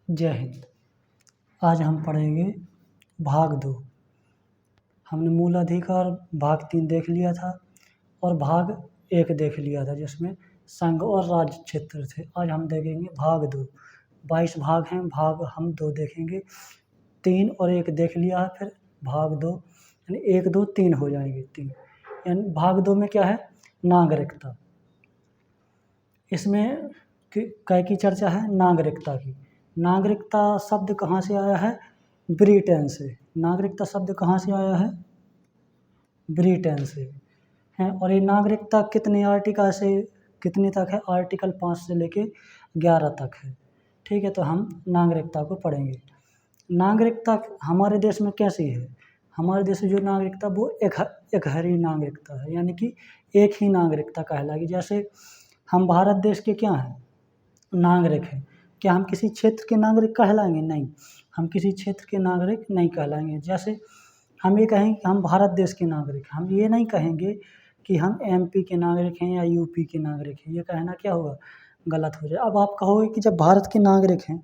जय हिंद। आज हम पढ़ेंगे भाग 2। हमने मूल अधिकार भाग 3 देख लिया था और भाग 1 देख लिया था जिसमें संघ और राज्य क्षेत्र थे। आज हम देखेंगे भाग 2। 22 भाग हैं, भाग हम 2 देखेंगे। 3 और 1 देख लिया है, फिर भाग 2 यानी 1, 2, 3 हो जाएंगे 3। यानी भाग 2 में क्या है? नागरिकता। इसमें कै की चर्चा है? नागरिकता की। नागरिकता शब्द कहाँ से आया है? ब्रिटेन से। नागरिकता शब्द कहाँ से आया है? ब्रिटेन से है। और ये नागरिकता कितने आर्टिकल से कितने तक है? आर्टिकल 5 से लेके 11 तक है। ठीक है, तो हम नागरिकता को पढ़ेंगे। नागरिकता हमारे देश में कैसी है? हमारे देश में जो नागरिकता वो एक हरी नागरिकता है, यानी कि एक ही नागरिकता कहलाएगी। जैसे हम भारत देश के क्या हैं? नागरिक हैं। क्या हम किसी क्षेत्र के नागरिक कहलाएंगे? नहीं, हम किसी क्षेत्र के नागरिक नहीं कहलाएंगे। जैसे हम ये कहें कि हम भारत देश के नागरिक हैं, हम ये नहीं कहेंगे कि हम एमपी के नागरिक हैं या यूपी के नागरिक हैं। ये कहना क्या होगा? गलत हो जाए। अब आप कहोगे कि जब भारत के नागरिक हैं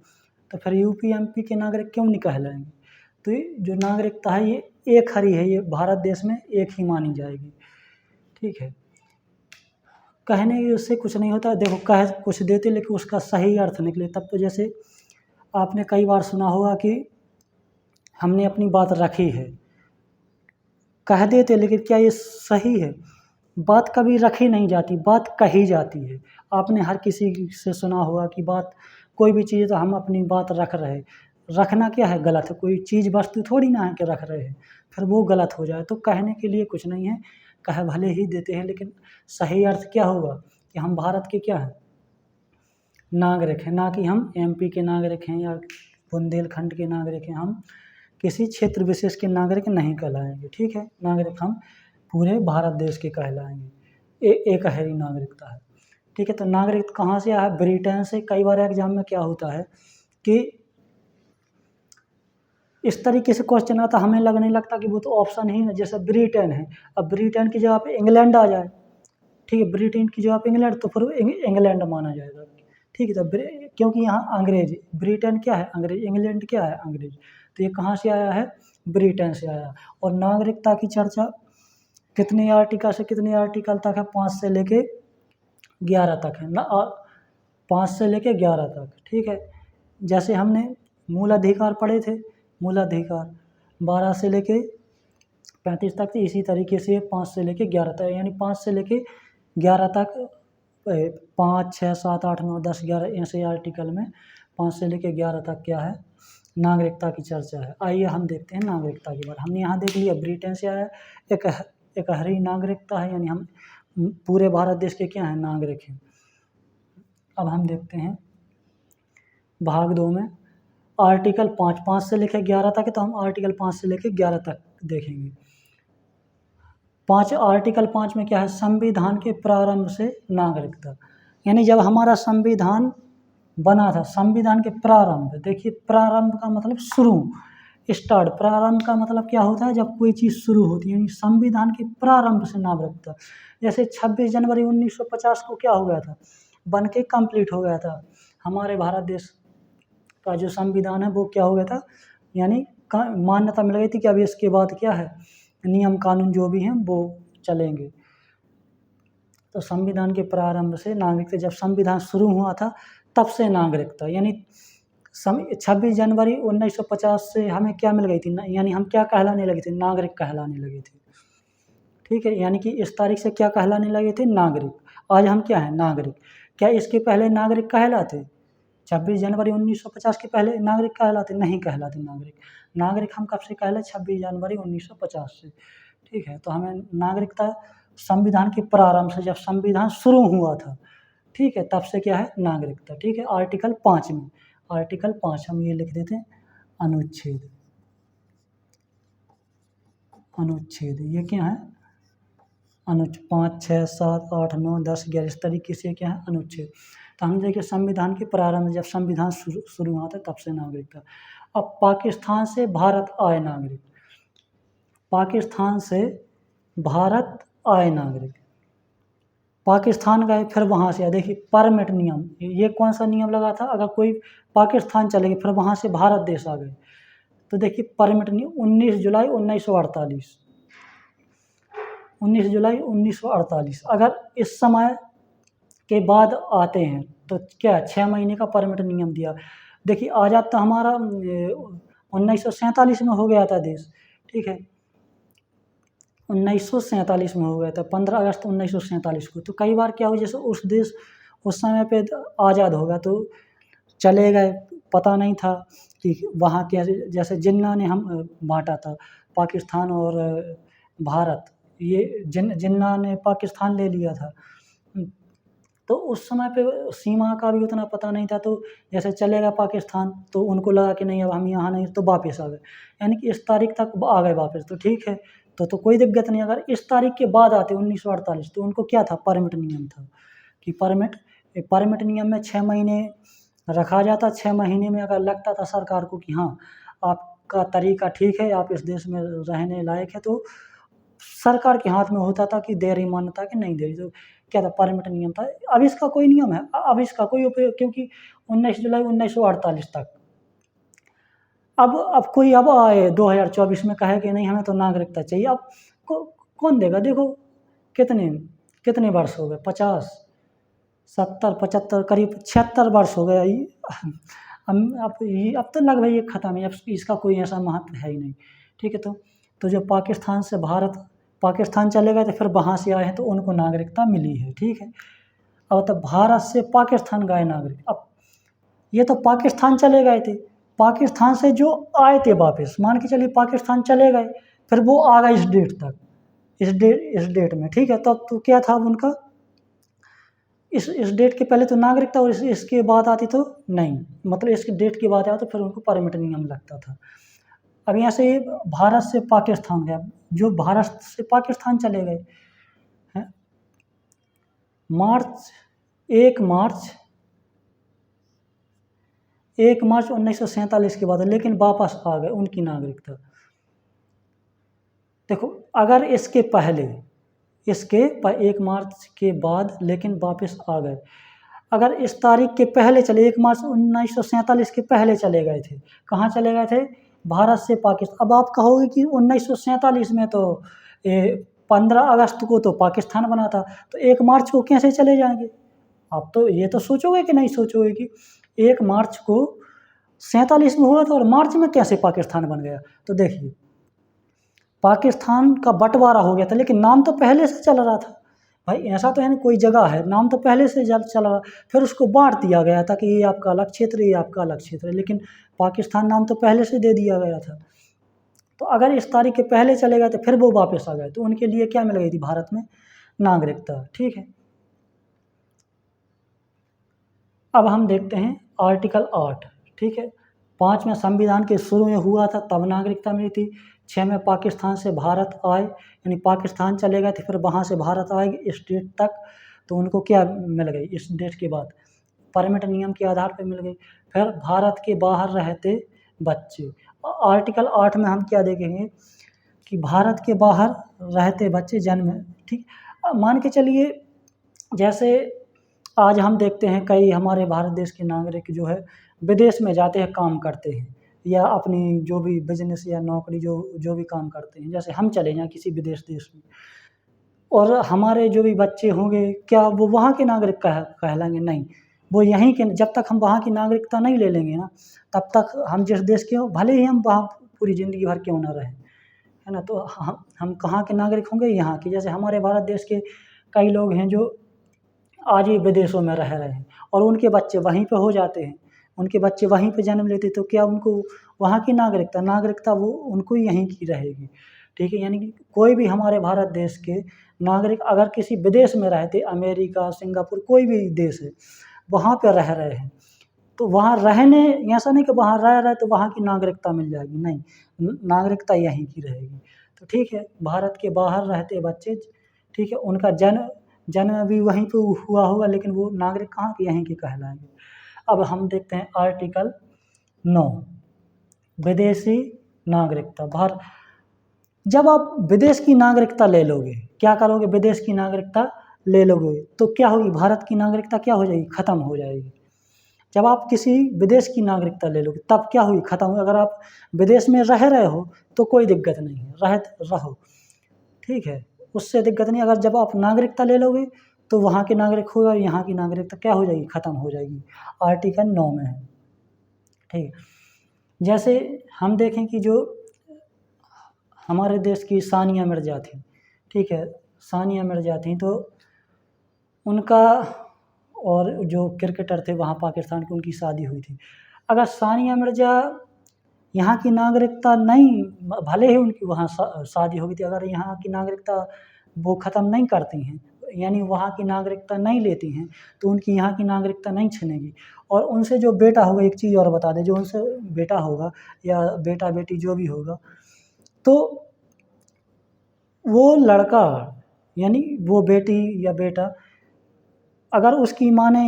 तो फिर यूपी एमपी के नागरिक क्यों नहीं कहलाएंगे? तो ये जो नागरिकता है ये एक हरी है, ये भारत देश में एक ही मानी जाएगी। ठीक है, कहने की उससे कुछ नहीं होता। देखो, कह कुछ देते लेकिन उसका सही अर्थ निकले तब तो। जैसे आपने कई बार सुना होगा कि हमने अपनी बात रखी है, कह देते लेकिन क्या ये सही है? बात कभी रखी नहीं जाती, बात कही जाती है। आपने हर किसी से सुना होगा कि बात कोई भी चीज़ तो हम अपनी बात रख रहे। रखना क्या है? गलत है। कोई चीज़ वस्तु थोड़ी ना है कि रख रहे हैं, फिर वो गलत हो जाए। तो कहने के लिए कुछ नहीं है, कह भले ही देते हैं लेकिन सही अर्थ क्या होगा कि हम भारत के क्या हैं? नागरिक हैं, ना कि हम एमपी के नागरिक हैं या बुंदेलखंड के नागरिक हैं। हम किसी क्षेत्र विशेष के नागरिक नहीं कहलाएंगे। ठीक है, नागरिक हम पूरे भारत देश के कहलाएंगे। एक हरी नागरिकता है। ठीक है, तो नागरिक कहाँ से आया? ब्रिटेन से। कई बार एग्जाम में क्या होता है कि इस तरीके से क्वेश्चन आता, हमें लगने लगता कि वो तो ऑप्शन ही है, जैसे ब्रिटेन है। अब ब्रिटेन की जगह पे इंग्लैंड आ जाए, ठीक है, ब्रिटेन की जगह पे इंग्लैंड, तो फिर इंग्लैंड माना जाएगा। ठीक है, तो क्योंकि यहाँ अंग्रेज, ब्रिटेन क्या है? अंग्रेज। इंग्लैंड क्या है? अंग्रेज। तो ये कहाँ से आया है? ब्रिटेन से आया। और नागरिकता की चर्चा कितने आर्टिकल से कितने आर्टिकल तक है? 5 से लेके 11 तक है ना। 5 से लेके 11 तक। ठीक है, जैसे हमने मूल अधिकार पढ़े थे, मूल अधिकार 12 से लेके 35 तक थे। इसी तरीके से 5 से लेके 11 तक, यानी 5 से लेके 11 तक 5, 6, 7, 8, 9, 10, 11 ऐसे आर्टिकल में 5 से लेके 11 तक क्या है? नागरिकता की चर्चा है। आइए हम देखते हैं नागरिकता के बारे। हमने यहाँ देख लिया ब्रिटेन से आया, एक हरी नागरिकता है, यानी हम पूरे भारत देश के क्या हैं? नागरिक हैं। अब हम देखते हैं भाग 2 में आर्टिकल 5, 5 से लेकर 11 तक है, तो हम आर्टिकल 5 से लेकर 11 तक देखेंगे। 5 आर्टिकल 5 में क्या है? संविधान के प्रारंभ से नागरिकता, यानी जब हमारा संविधान बना था, संविधान के प्रारंभ। देखिए, प्रारंभ का मतलब शुरू, स्टार्ट। प्रारंभ का मतलब क्या होता है? जब कोई चीज़ शुरू होती है, यानी संविधान के प्रारंभ से नागरिकता। जैसे 26 जनवरी 1950 को क्या हो गया था? बन के कंप्लीट हो गया था। हमारे भारत देश का जो संविधान है वो क्या हो गया था? यानी मान्यता मिल गई थी कि अभी इसके बाद क्या है? नियम कानून जो भी हैं वो चलेंगे। तो संविधान के प्रारंभ से नागरिकता, जब संविधान शुरू हुआ था तब से नागरिकता, यानी 26 जनवरी 1950 से हमें क्या मिल गई थी? यानी हम क्या कहलाने लगे थे? नागरिक कहलाने लगे थे। ठीक है, यानी कि इस तारीख से क्या कहलाने लगे थे? नागरिक। आज हम क्या हैं? नागरिक। क्या इसके पहले नागरिक कहलाते? 26 जनवरी 1950 के पहले नागरिक कहलाते? नहीं कहलाते नागरिक। नागरिक हम कब से कहलाए? 26 जनवरी 1950 से। ठीक है, तो हमें नागरिकता संविधान के प्रारंभ से, जब संविधान शुरू हुआ था, ठीक है, तब से क्या है? नागरिकता। ठीक है, आर्टिकल 5 में, आर्टिकल 5 हम ये लिख देते हैं अनुच्छेद। अनुच्छेद ये क्या है? 5, 6, 7, 8, 9, 10, 11 इस तरीके से क्या है? अनुच्छेद। तो हम देखिए संविधान के प्रारंभ, जब संविधान शुरू हुआ था तब से नागरिकता। अब पाकिस्तान से भारत आए नागरिक, पाकिस्तान से भारत आए नागरिक, पाकिस्तान गए, फिर वहाँ से आए। देखिए परमिट नियम, ये कौन सा नियम लगा था, अगर कोई पाकिस्तान चले गए फिर वहाँ से भारत देश आ गए, तो देखिए परमिट नियम 19 जुलाई 1948, 19 जुलाई 1948। अगर इस समय के बाद आते हैं तो क्या 6 महीने का परमिट नियम दिया। देखिए आज़ाद तो हमारा 1947 में हो गया था देश, ठीक है, 1947 में हो गया था, 15 अगस्त 1947 को। तो कई बार क्या हुआ, जैसे उस देश उस समय पे आज़ाद होगा तो चले गए, पता नहीं था कि वहाँ के, जैसे जिन्ना ने हम बांटा था पाकिस्तान और भारत, ये जिन्ना ने पाकिस्तान ले लिया था, तो उस समय पे सीमा का भी उतना पता नहीं था। तो जैसे चलेगा पाकिस्तान तो उनको लगा कि नहीं अब हम यहाँ नहीं, तो वापस आ गए, यानी कि इस तारीख तक आ गए वापस, तो ठीक है, तो कोई दिक्कत नहीं। अगर इस तारीख के बाद आते 1948, तो उनको क्या था, परमिट नियम था कि परमिट नियम में 6 महीने रखा जाता। 6 महीने में अगर लगता था सरकार को कि हाँ आपका तरीका ठीक है, आप इस देश में रहने लायक है, तो सरकार के हाथ में होता था कि दे रही मान्यता कि नहीं दे रही, तो क्या था, परमिट नियम था। अब इसका कोई नियम है, अब इसका कोई उपयोग, क्योंकि 19 जुलाई 1948 तक, अब कोई अब आए 2024 में कहे कि नहीं हमें तो नागरिकता चाहिए, अब कौन देगा। देखो कितने कितने वर्ष हो गए, 50 70 75 करीब 76 वर्ष हो गए। अब तो लगभग ये ख़त्म है, अब इसका कोई ऐसा महत्व है ही नहीं, ठीक है। तो जो पाकिस्तान से भारत पाकिस्तान चले गए थे, फिर वहाँ से आए हैं तो उनको नागरिकता मिली है, ठीक है। अब तो भारत से पाकिस्तान गए नागरिक, अब ये तो पाकिस्तान चले गए थे, पाकिस्तान से जो आए थे वापस, मान के चलिए पाकिस्तान चले गए, फिर वो आ गए इस डेट तक, इस डेट में, ठीक है। तब तो क्या था उनका, इस डेट के पहले तो नागरिकता, और इसके बाद आती तो नहीं, मतलब इसके डेट के बाद आया तो फिर उनको परमिट नियम लगता था। अब यहाँ से भारत से पाकिस्तान गया, जो भारत से पाकिस्तान चले गए हैं, मार्च 1 मार्च 1947 के बाद, लेकिन वापस आ गए उनकी नागरिकता। देखो अगर इसके पहले 1 मार्च के बाद लेकिन वापस आ गए, अगर इस तारीख के पहले चले, 1 मार्च 1947 के पहले चले गए थे, कहाँ चले गए थे, भारत से पाकिस्तान। अब आप कहोगे कि 1947 में तो 15 अगस्त को तो पाकिस्तान बना था, तो 1 मार्च को कैसे चले जाएंगे। आप तो ये तो सोचोगे कि नहीं सोचोगे कि 1 मार्च को 47 में हुआ था और मार्च में कैसे पाकिस्तान बन गया। तो देखिए पाकिस्तान का बंटवारा हो गया था, लेकिन नाम तो पहले से चल रहा था भाई, ऐसा तो है ना, कोई जगह है नाम तो पहले से चल रहा, फिर उसको बांट दिया गया था कि ये आपका अलग क्षेत्र है, ये आपका अलग क्षेत्र है, लेकिन पाकिस्तान नाम तो पहले से दे दिया गया था। तो अगर इस तारीख के पहले चले गए तो फिर वो वापस आ गए, तो उनके लिए क्या मिल गई थी, भारत में नागरिकता, ठीक है। अब हम देखते हैं आर्टिकल 8, ठीक है। 5 में संविधान के शुरू में हुआ था तब नागरिकता मिली थी। 6 में पाकिस्तान से भारत आए, यानी पाकिस्तान चले गए थे, फिर वहाँ से भारत आए इस डेट तक, तो उनको क्या मिल गई, इस डेट के बाद परमिट नियम के आधार पर मिल गई। फिर भारत के बाहर रहते बच्चे, आर्टिकल 8 में हम क्या देखेंगे कि भारत के बाहर रहते बच्चे जन्म, ठीक, मान के चलिए जैसे आज हम देखते हैं कई हमारे भारत देश के नागरिक जो है विदेश में जाते हैं, काम करते हैं, या अपनी जो भी बिजनेस या नौकरी जो भी काम करते हैं, जैसे हम चले जाएँ किसी विदेश देश में, और हमारे जो भी बच्चे होंगे क्या वो वहाँ के नागरिक कहलाएंगे, नहीं, वो यहीं के, जब तक हम वहाँ की नागरिकता नहीं ले लेंगे ना, तब तक हम जिस देश के हो, भले ही हम वहाँ पूरी ज़िंदगी भर क्यों ना रहें, है ना, तो हम कहाँ के नागरिक होंगे, यहाँ के। जैसे हमारे भारत देश के कई लोग हैं जो आज ही विदेशों में रह रहे हैं और उनके बच्चे वहीं पे हो जाते हैं, उनके बच्चे वहीं पे जन्म लेते, तो क्या उनको वहाँ की नागरिकता वो उनको यहीं की रहेगी, ठीक है। यानी कि कोई भी हमारे भारत देश के नागरिक अगर किसी विदेश में रहते, अमेरिका, सिंगापुर, कोई भी देश है, वहाँ पे रह रहे हैं, तो वहाँ रहने, ऐसा नहीं कि वहाँ रह रहे तो वहाँ की नागरिकता मिल जाएगी, नहीं, नागरिकता यहीं की रहेगी। तो ठीक है, भारत के बाहर रहते बच्चे, ठीक है, उनका जन्म भी वहीं पे हुआ होगा, लेकिन वो नागरिक कहाँ के, यहीं के कहलाएंगे। अब हम देखते हैं आर्टिकल 9, विदेशी नागरिकता। जब आप विदेश की नागरिकता ले लोगे, क्या करोगे, विदेश की नागरिकता ले लोगे तो क्या होगी, भारत की नागरिकता क्या हो जाएगी, ख़त्म हो जाएगी। जब आप किसी विदेश की नागरिकता ले लोगे तब क्या हुई, ख़त्म हुई। अगर आप विदेश में रह रहे हो तो कोई दिक्कत नहीं है, रहो, ठीक है, उससे दिक्कत नहीं। अगर जब आप नागरिकता ले लोगे तो वहाँ के नागरिक होगा और यहाँ की नागरिकता क्या हो जाएगी, ख़त्म हो जाएगी। आर्टिकल 9 में है, ठीक है। जैसे हम देखें कि जो हमारे देश की सानिया मिर्ज़ा थी, ठीक है, सानिया मिर्ज़ा थी, तो उनका और जो क्रिकेटर थे वहाँ पाकिस्तान की, उनकी शादी हुई थी। अगर सानिया मिर्ज़ा यहाँ की नागरिकता नहीं, भले ही उनकी वहाँ शादी हो गई थी, अगर यहाँ की नागरिकता वो ख़त्म नहीं करती हैं, यानी वहाँ की नागरिकता नहीं लेती हैं, तो उनकी यहाँ की नागरिकता नहीं छिनेगी। और उनसे जो बेटा होगा, एक चीज़ और बता दें, जो उनसे बेटा होगा या बेटा बेटी जो भी होगा, तो वो लड़का यानी वो बेटी या बेटा, अगर उसकी माँ ने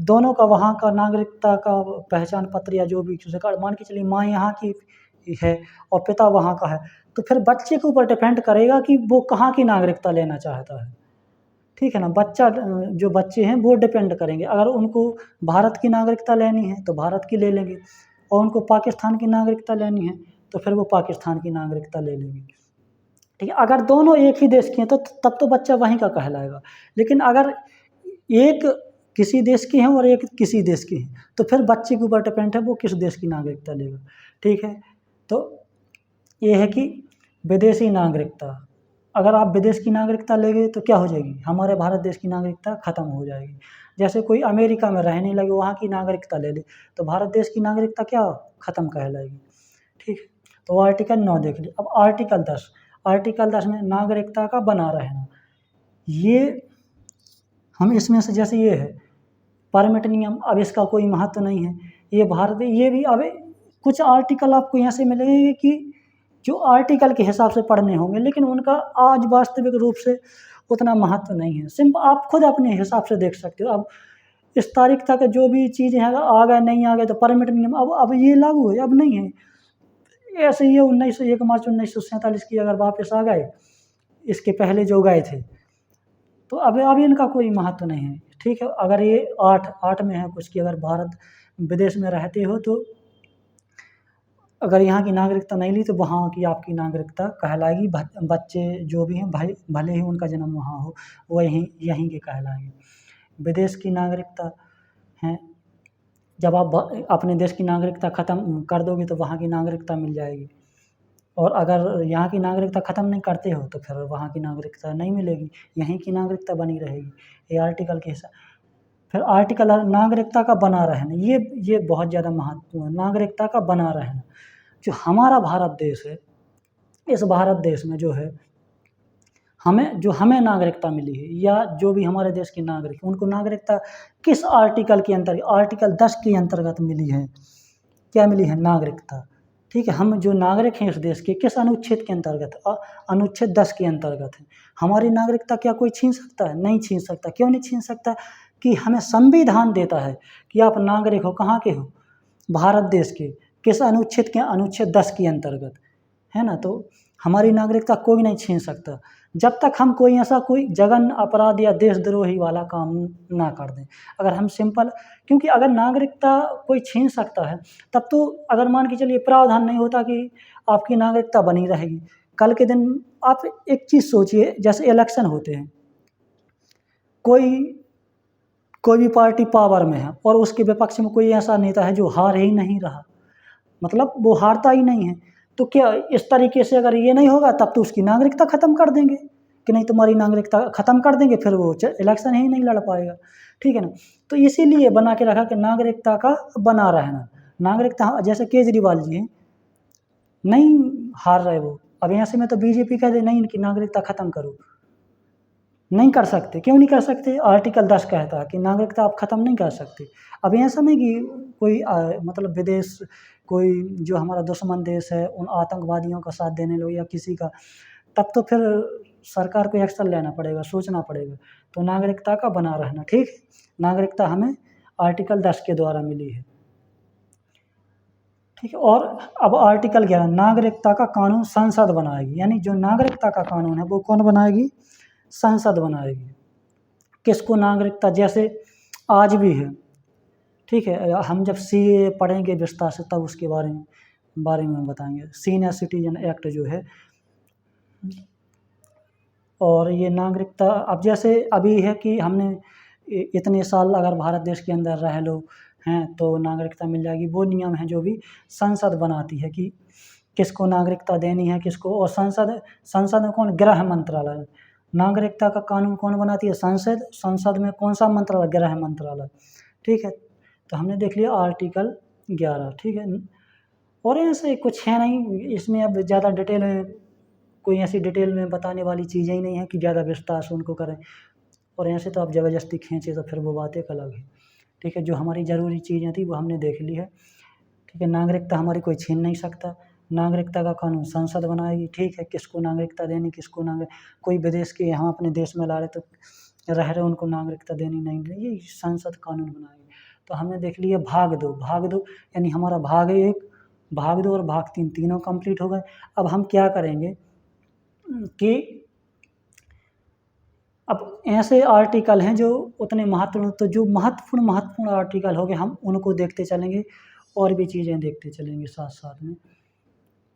दोनों का वहाँ का नागरिकता का पहचान पत्र या जो भी चीज़ कार्ड, मान के चलिए माँ यहाँ की है और पिता वहाँ का है, तो फिर बच्चे के ऊपर डिपेंड करेगा कि वो कहाँ की नागरिकता लेना चाहता है, ठीक है ना। जो बच्चे हैं वो डिपेंड करेंगे, अगर उनको भारत की नागरिकता लेनी है तो भारत की ले लेंगे, और उनको पाकिस्तान की नागरिकता लेनी है तो फिर वो पाकिस्तान की नागरिकता ले लेंगे, ठीक है। अगर दोनों एक ही देश के हैं तो तब तो बच्चा वहीं का कहलाएगा। लेकिन अगर एक किसी देश के हैं और एक किसी देश के हैं, तो फिर बच्चे के ऊपर डिपेंड है वो किस देश की नागरिकता लेगा, ठीक है। तो ये है कि विदेशी नागरिकता, अगर आप विदेश की नागरिकता लेंगे तो क्या हो जाएगी, हमारे भारत देश की नागरिकता ख़त्म हो जाएगी। जैसे कोई अमेरिका में रहने लगे, वहाँ की नागरिकता ले ले, तो भारत देश की नागरिकता क्या ख़त्म कहलाएगी, ठीक है। तो आर्टिकल 9 देख लीजिए। अब आर्टिकल 10 में नागरिकता का बना रहना, ये हम इसमें से जैसे ये है परमिट नियम, अब इसका कोई महत्व नहीं है, ये भारत, ये भी अब कुछ आर्टिकल आपको यहाँ से मिलेंगे कि जो आर्टिकल के हिसाब से पढ़ने होंगे, लेकिन उनका आज वास्तविक रूप से उतना महत्व नहीं है। सिंपल आप खुद अपने हिसाब से देख सकते हो। अब इस तारीख तक जो भी चीज़ें हैं, आ गए नहीं आ गए, तो परमिट नियम अब ये लागू है, अब नहीं है। ऐसे ये 1 मार्च 1947 की अगर वापस आ गए, इसके पहले जो गए थे, तो अब इनका कोई महत्व नहीं है, ठीक है। अगर ये 8 में है कुछ कि अगर भारत विदेश में रहते हो तो अगर यहाँ की नागरिकता नहीं ली तो वहाँ की आपकी नागरिकता कहलाएगी। बच्चे जो भी हैं भाई, भले ही उनका जन्म वहाँ हो, वो यहीं के कहलाएंगे। विदेश की नागरिकता है, जब आप अपने देश की नागरिकता ख़त्म कर दोगे तो वहाँ की नागरिकता मिल जाएगी, और अगर यहाँ की नागरिकता ख़त्म नहीं करते हो तो फिर वहाँ की नागरिकता नहीं मिलेगी, यहीं की नागरिकता बनी रहेगी। ये आर्टिकल के हिसाब। फिर आर्टिकल नागरिकता का बना रहना, ये बहुत ज़्यादा महत्वपूर्ण है। नागरिकता का बना रहना, जो हमारा भारत देश है, इस भारत देश में जो है हमें नागरिकता मिली है, या जो भी हमारे देश के नागरिक हैं उनको नागरिकता किस आर्टिकल के अंतर्गत, आर्टिकल 10 के अंतर्गत मिली है। क्या मिली है, नागरिकता, ठीक है। हम जो नागरिक हैं इस देश के किस अनुच्छेद के अंतर्गत, अनुच्छेद 10 के अंतर्गत है। हमारी नागरिकता क्या कोई छीन सकता है, नहीं छीन सकता। क्यों नहीं छीन सकता, कि हमें संविधान देता है कि आप नागरिक हो, कहाँ के हो, भारत देश के, किस अनुच्छेद के, अनुच्छेद 10 के अंतर्गत, है ना। तो हमारी नागरिकता कोई नहीं छीन सकता, जब तक हम कोई ऐसा कोई जघन्य अपराध या देशद्रोही वाला काम ना कर दें। अगर हम सिंपल, क्योंकि अगर नागरिकता कोई छीन सकता है तब तो, अगर मान के चलिए प्रावधान नहीं होता कि आपकी नागरिकता बनी रहेगी, कल के दिन आप एक चीज़ सोचिए, जैसे इलेक्शन होते हैं, कोई भी पार्टी पावर में है और उसके विपक्ष में कोई ऐसा नेता है जो हार ही नहीं रहा, मतलब वो हारता ही नहीं है, तो क्या इस तरीके से अगर ये नहीं होगा तब तो उसकी नागरिकता ख़त्म कर देंगे कि नहीं, तुम्हारी नागरिकता ख़त्म कर देंगे, फिर वो इलेक्शन ही नहीं लड़ पाएगा, ठीक है ना। तो इसीलिए बना के रखा कि नागरिकता का बना रहना। नागरिकता, जैसे केजरीवाल जी हैं, नहीं हार रहे वो, अब यहाँ से मैं तो बीजेपी कह दे नहीं इनकी नागरिकता ख़त्म करो, नहीं कर सकते। क्यों नहीं कर सकते, आर्टिकल 10 कहता है कि नागरिकता आप ख़त्म नहीं कर सकते। अब ऐसा नहीं कि कोई मतलब विदेश, कोई जो हमारा दुश्मन देश है उन आतंकवादियों का साथ देने लो या किसी का, तब तो फिर सरकार को एक्शन लेना पड़ेगा, सोचना पड़ेगा। तो नागरिकता का बना रहना, ठीक है। नागरिकता हमें आर्टिकल 10 के द्वारा मिली है, ठीक है। और अब आर्टिकल 11, नागरिकता का कानून संसद बनाएगी, यानी जो नागरिकता का कानून है वो कौन बनाएगी, संसद बनाएगी, किसको नागरिकता, जैसे आज भी है, ठीक है, हम जब सीए पढ़ेंगे विस्तार से तब उसके बारे में बताएंगे, सीनियर सिटीजन एक्ट जो है। और ये नागरिकता अब जैसे अभी है कि हमने इतने साल अगर भारत देश के अंदर रह लो हैं तो नागरिकता मिल जाएगी। वो नियम है जो भी संसद बनाती है कि किसको नागरिकता देनी है किसको। और संसद में कौन, गृह मंत्रालय। नागरिकता का कानून कौन बनाती है, संसद में कौन सा मंत्रालय, गृह मंत्रालय, ठीक है। तो हमने देख लिया आर्टिकल 11, ठीक है। और ऐसे कुछ है नहीं इसमें, अब ज़्यादा डिटेल में कोई ऐसी डिटेल में बताने वाली चीज़ें ही नहीं है कि ज़्यादा विस्तार से उनको करें। और ऐसे तो आप ज़बरदस्ती खींचे तो फिर वो बात एक अलग है, ठीक है। जो हमारी ज़रूरी चीज़ें थी वो हमने देख ली है, ठीक है। नागरिकता हमारी कोई छीन नहीं सकता, नागरिकता का कानून संसद बनाएगी, ठीक है। किसको नागरिकता देनी, किसको कोई विदेश के यहाँ अपने देश में ला रहे तो रह रहे उनको नागरिकता देनी नहीं, ये संसद कानून बनाएगी। तो हमने देख लिया भाग दो यानी हमारा भाग 1, भाग 2 और भाग 3 तीनों कंप्लीट हो गए। अब हम क्या करेंगे कि अब ऐसे आर्टिकल हैं जो उतने महत्वपूर्ण, तो जो महत्वपूर्ण आर्टिकल हो गए हम उनको देखते चलेंगे और भी चीज़ें देखते चलेंगे साथ साथ में,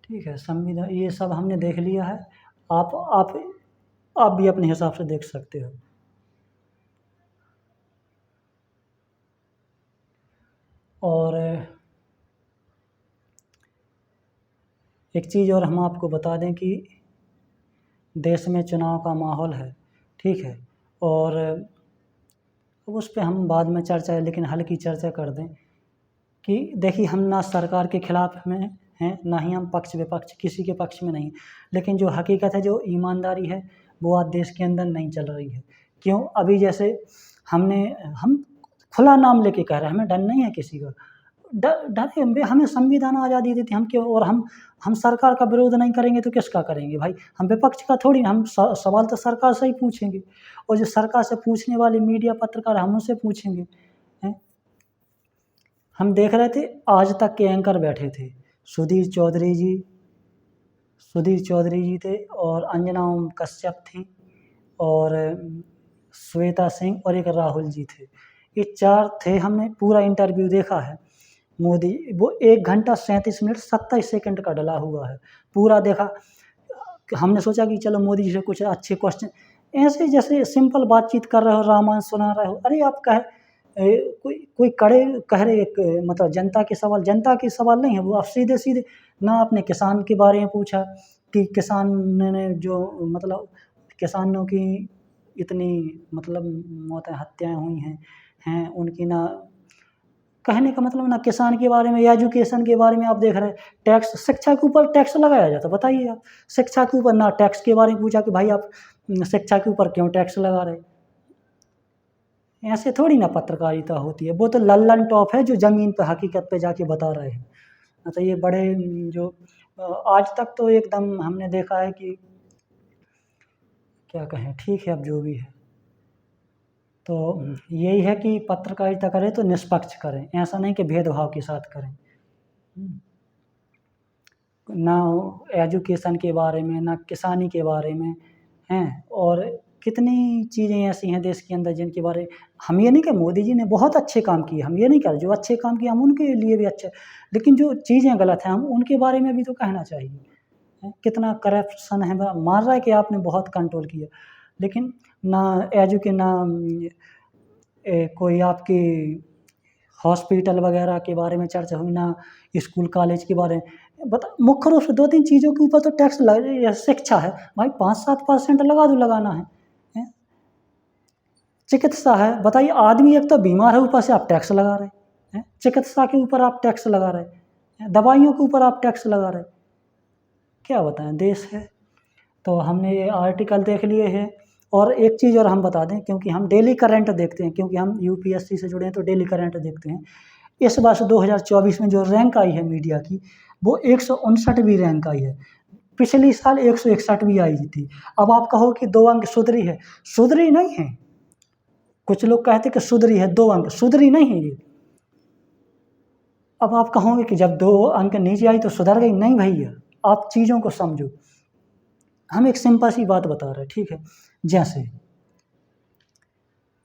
ठीक है। संविधान ये सब हमने देख लिया है, आप भी अपने हिसाब से देख सकते हो। और एक चीज़ और हम आपको बता दें कि देश में चुनाव का माहौल है, ठीक है। और उस पे हम बाद में चर्चा है, लेकिन हल्की चर्चा कर दें कि देखिए हम ना सरकार के खिलाफ में हैं, ना ही हम पक्ष विपक्ष किसी के पक्ष में नहीं, लेकिन जो हकीकत है, जो ईमानदारी है वो आज देश के अंदर नहीं चल रही है। क्यों, अभी जैसे हम खुला नाम लेके कह रहे हैं, हमें डर नहीं है किसी का, डरे हमें संविधान आज़ादी दी थी, हम क्यों, और हम सरकार का विरोध नहीं करेंगे तो किसका करेंगे भाई, हम विपक्ष का थोड़ी, हम सवाल तो सरकार से ही पूछेंगे, और जो सरकार से पूछने वाले मीडिया पत्रकार हम उनसे पूछेंगे हैं। हम देख रहे थे आज तक के एंकर बैठे थे, सुधीर चौधरी जी थे, और अंजना ओम कश्यप थी, और श्वेता सिंह, और एक राहुल जी थे। ये 4 थे, हमने पूरा इंटरव्यू देखा है। मोदी वो 1 घंटा 37 मिनट 27 सेकंड का डला हुआ है, पूरा देखा। हमने सोचा कि चलो मोदी जी से कुछ अच्छे क्वेश्चन, ऐसे जैसे सिंपल बातचीत कर रहे हो, रामायण सुना रहे हो, अरे आप कोई कड़े कह रहे मतलब जनता के सवाल नहीं है वो, आप सीधे ना आपने किसान के बारे में पूछा कि किसान ने जो मतलब किसानों की इतनी मतलब मौतें हत्याएं हुई हैं उनकी, ना कहने का मतलब ना किसान के बारे में, एजुकेशन के बारे में आप देख रहे हैं, टैक्स, शिक्षा के ऊपर टैक्स लगाया जाता, बताइए आप, शिक्षा के ऊपर ना टैक्स के बारे में पूछा कि भाई आप शिक्षा के ऊपर क्यों टैक्स लगा रहे। ऐसे थोड़ी ना पत्रकारिता होती है, वो तो लल्लन टॉप है जो ज़मीन पे हकीकत पे जाके बता रहे हैं। मतलब ये बड़े जो आज तक तो एकदम हमने देखा है कि क्या कहें, ठीक है अब जो भी है, तो यही है कि पत्रकारिता करें तो निष्पक्ष करें, ऐसा नहीं कि भेदभाव के साथ करें। ना एजुकेशन के बारे में, ना किसानी के बारे में हैं, और कितनी चीज़ें ऐसी हैं देश के अंदर जिनके बारे, हम ये नहीं कि मोदी जी ने बहुत अच्छे काम किए, हम ये नहीं कह रहे, जो अच्छे काम किए हम उनके लिए भी अच्छे, लेकिन जो चीज़ें गलत हैं हम उनके बारे में भी तो कहना चाहिए। कितना करप्शन है, मान रहा है कि आपने बहुत कंट्रोल किया, लेकिन ना ना कोई आपकी हॉस्पिटल वगैरह के बारे में चर्चा हुई, ना स्कूल कॉलेज के बारे में बता। मुख्य रूप से 2-3 चीज़ों के ऊपर तो टैक्स लग, शिक्षा है भाई 5-7% लगा दो, लगाना है। चिकित्सा है, बताइए आदमी एक तो बीमार है, ऊपर से आप टैक्स लगा रहे हैं, चिकित्सा के ऊपर आप टैक्स लगा रहे हैं, दवाइयों के ऊपर आप टैक्स लगा रहे हैं, क्या बताएं, देश है। तो हमने ये आर्टिकल देख लिए हैं। और एक चीज़ और हम बता दें, क्योंकि हम डेली करंट देखते हैं, क्योंकि हम यूपीएससी से जुड़े हैं तो डेली करंट देखते हैं। इस वर्ष 2024 में जो रैंक आई है मीडिया की, वो 159वीं रैंक आई है, पिछली साल 161वीं आई थी। अब आप कहो कि 2 अंक सुधरी है, सुधरी नहीं है। कुछ लोग कहते कि सुधरी है, 2 अंक सुधरी नहीं है ये। अब आप कहोगे कि जब 2 अंक नीचे आई तो सुधर गई, नहीं भैया, आप चीज़ों को समझो। हम एक सिंपल सी बात बता रहे हैं, ठीक है। जैसे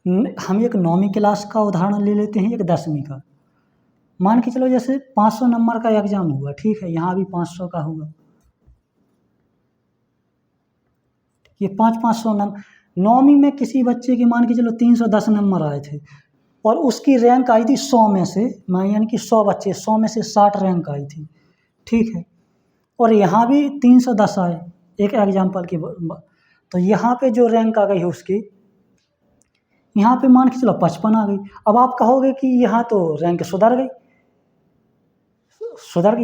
हम एक 9वीं क्लास का उदाहरण ले लेते हैं, एक 10वीं का। मान के चलो जैसे 500 नंबर का एग्ज़ाम हुआ, ठीक है, यहाँ भी 500 का होगा। ये 500 नंबर 9वीं में किसी बच्चे के मान के चलो 310 नंबर आए थे और उसकी रैंक आई थी 100 में से, यानी कि 100 बच्चे, 100 में से 60 रैंक आई थी, ठीक है। और यहाँ भी 310 आए, एक एग्जाम्पल की तो यहाँ पे जो रैंक आ गई है उसकी, यहाँ पे मान के चलो 55 आ गई। अब आप कहोगे कि यहाँ तो रैंक सुधर गई,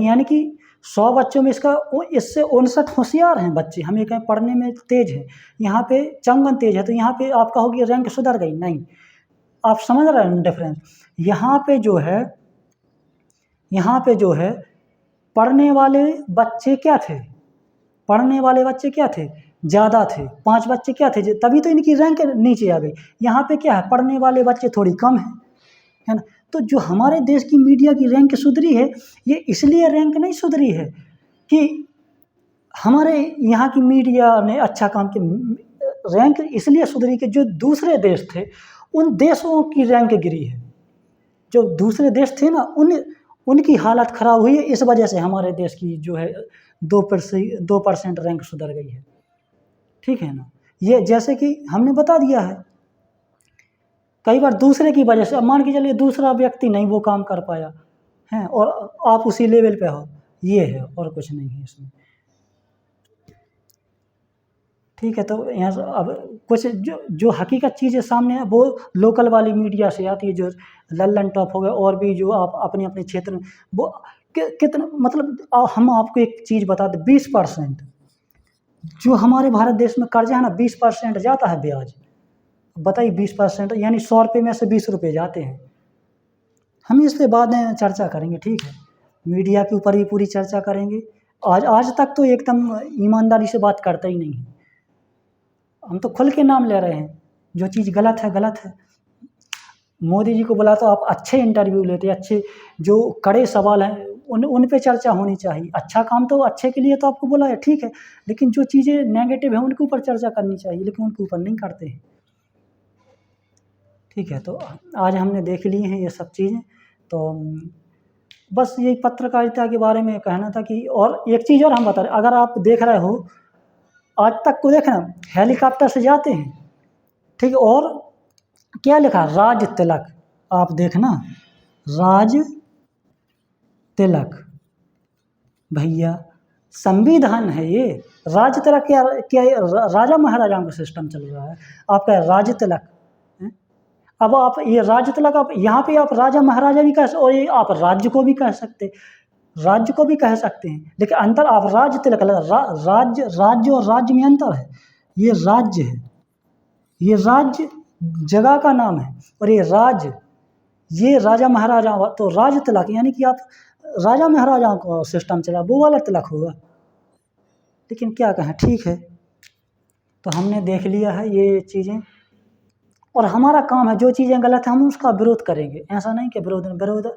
यानी कि 100 बच्चों में इससे 59 होशियार हैं बच्चे, हम ये कहें पढ़ने में तेज हैं, यहाँ पे चंगन तेज है, तो यहाँ पे आप कहोगे रैंक सुधर गई, नहीं। आप समझ रहे हैं डिफरेंस? यहाँ पे जो है पढ़ने वाले बच्चे क्या थे, ज़्यादा थे, 5 बच्चे क्या थे, तभी तो इनकी रैंक नीचे आ गई। यहाँ पे क्या है, पढ़ने वाले बच्चे थोड़ी कम हैं, है ना। तो जो हमारे देश की मीडिया की रैंक सुधरी है, ये इसलिए रैंक नहीं सुधरी है कि हमारे यहाँ की मीडिया ने अच्छा काम किया, रैंक इसलिए सुधरी कि जो दूसरे देश थे उन देशों की रैंक गिरी है, जो दूसरे देश थे ना उनकी हालत ख़राब हुई है, इस वजह से हमारे देश की जो है 2% रैंक सुधर गई है, ठीक है ना। ये जैसे कि हमने बता दिया है, कई बार दूसरे की वजह से, अब मान के चलिए दूसरा व्यक्ति नहीं वो काम कर पाया है और आप उसी लेवल पे हो, ये है और कुछ नहीं है इसमें, ठीक है। तो यहाँ से अब कुछ जो हकीकत चीज़ें सामने है वो लोकल वाली मीडिया से आती है, जो लल्लन टॉप हो गया और भी जो आप अपने अपने क्षेत्र में वो कितना, मतलब हम आपको एक चीज़ बता दें, 20% जो हमारे भारत देश में कर्जा है ना, 20% जाता है ब्याज। बताइए 20%, यानी 100 रुपये में से 20 रुपये जाते हैं। हम इस पे बाद में चर्चा करेंगे, ठीक है, मीडिया के ऊपर ही पूरी चर्चा करेंगे। आज तक तो एकदम ईमानदारी से बात करता ही नहीं है, हम तो खुल के नाम ले रहे हैं, जो चीज़ गलत है गलत है। मोदी जी को बोला तो आप अच्छे इंटरव्यू लेते, अच्छे जो कड़े सवाल हैं उन पे चर्चा होनी चाहिए। अच्छा काम तो अच्छे के लिए तो आपको बोला है, ठीक है, लेकिन जो चीज़ें नेगेटिव हैं उनके ऊपर चर्चा करनी चाहिए, लेकिन उनके ऊपर नहीं करते हैं, ठीक है। तो आज हमने देख ली हैं ये सब चीज़ें, तो बस यही पत्रकारिता के बारे में कहना था कि, और एक चीज़ और हम बता रहे, अगर आप देख रहे हो आज तक को देखना हेलीकॉप्टर से जाते हैं, ठीक है, और क्या लिखा, राज तिलक, आप देखना राज तिलक, भैया संविधान है ये, राज तिलक क्या राजा महाराजाओं का सिस्टम चल रहा है, आपका राज तिलक है? अब आप ये राज तिलक, आप यहाँ पे आप राजा महाराजा भी कह, और ये आप राज्य को भी कह सकते, लेकिन अंतर आप राज तिलक राज्य और राज्य में अंतर है, ये राज्य है, ये राज्य जगह का नाम है, और ये राजा महाराजा, तो राज तिलक यानी कि आप राजा महाराजाओं का सिस्टम चला, वो वाला तिलक होगा। लेकिन क्या कहें, ठीक है, तो हमने देख लिया है ये चीज़ें, और हमारा काम है जो चीज़ें गलत है हम उसका विरोध करेंगे, ऐसा नहीं कि विरोध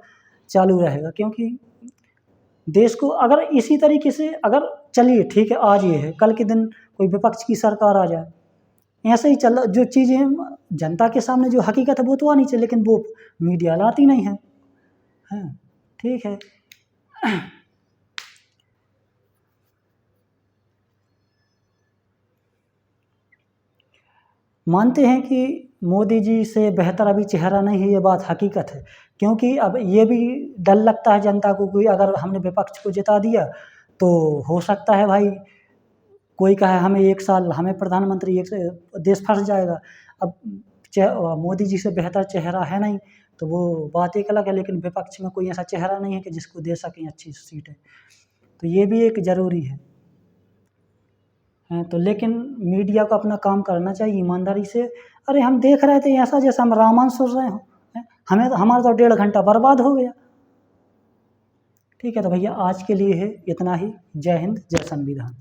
चालू रहेगा, क्योंकि देश को अगर इसी तरीके से अगर चलिए, ठीक है, आज ये है, कल के दिन कोई विपक्ष की सरकार आ जाए, ऐसे ही चल, जो चीज़ें जनता के सामने जो हकीकत है वो तो आनी चाहिए, लेकिन वो मीडिया लाती नहीं है, हैं, ठीक है। मानते हैं कि मोदी जी से बेहतर अभी चेहरा नहीं है, ये बात हकीकत है, क्योंकि अब ये भी डर लगता है जनता को, कोई अगर हमने विपक्ष को जिता दिया तो हो सकता है भाई कोई कहे हमें 1 साल हमें प्रधानमंत्री, एक देश फंस जाएगा। अब मोदी जी से बेहतर चेहरा है नहीं, तो वो बात एक अलग है, लेकिन विपक्ष में कोई ऐसा चेहरा नहीं है कि जिसको दे सकें अच्छी सीटें, तो ये भी एक ज़रूरी है। तो लेकिन मीडिया को अपना काम करना चाहिए ईमानदारी से। अरे हम देख रहे थे ऐसा जैसा हम रामायण सुन रहे हो, हमारा तो 1.5 घंटा बर्बाद हो गया, ठीक है। तो भैया आज के लिए है इतना ही, जय हिंद, जय संविधान।